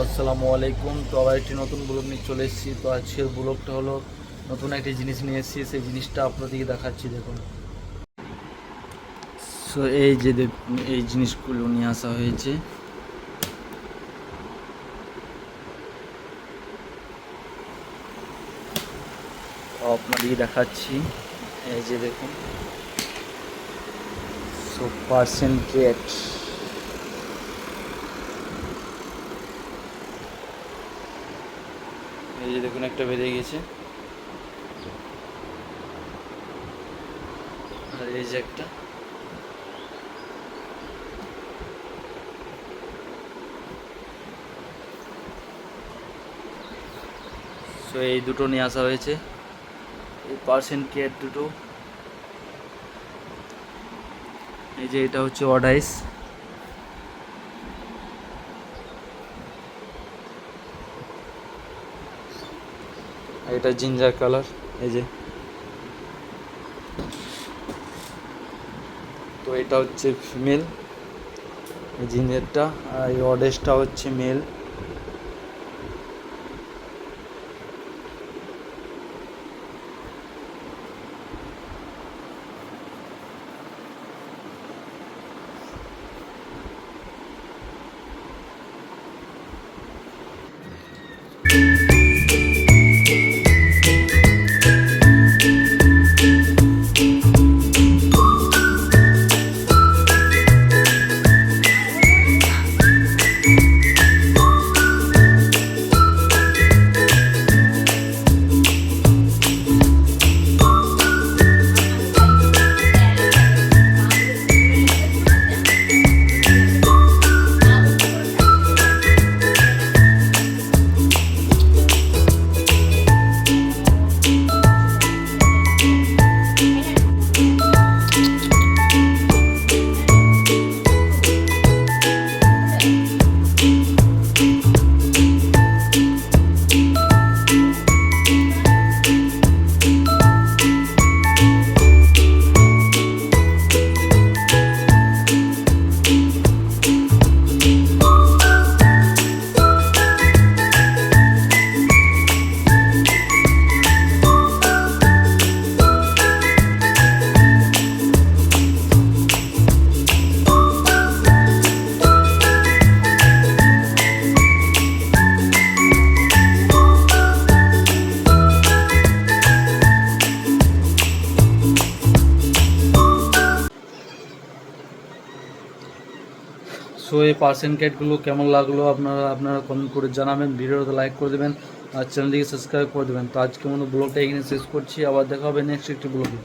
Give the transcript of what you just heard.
আসসালামু আলাইকুম। তো আবার একটি নতুন ব্লগ নিয়ে চলে এসেছি। তো আজকের ব্লগটা হলো নতুন একটি জিনিস নিয়ে এসেছি, সেই জিনিসটা আপনাদেরকে দেখাচ্ছি। দেখুন, সো এই যে দেখুন, এই জিনিসগুলো নিয়ে আসা হয়েছে। আপনাদেরকে দেখাচ্ছি, এই যে দেখুন, সো পার্সেন্টেজ। এই যে দেখুন, একটা বেরিয়ে গেছে, আর এই যে একটা। সো এই দুটো নিয়ে আসা হয়েছে, এই পার্সেন্টেজ দুটো। এই যে এটা হচ্ছে অডাইস, এটা জিঞ্জার কালার। এই যে, তো এটা হচ্ছে ফিমেল এই জিঞ্জারটা, আর এই অডেসটা হচ্ছে মেল। সো এই পার্সেন্ট ক্যাটগুলো কেমন লাগলো আপনারা কমেন্ট করে জানাবেন, ভিডিওতে লাইক করে দেবেন, আর চ্যানেলটিকে সাবস্ক্রাইব করে দেবেন। তো আজকে মতো ব্লগটা এখানে শেষ করছি, আবার দেখা হবে নেক্সট একটি ব্লগে।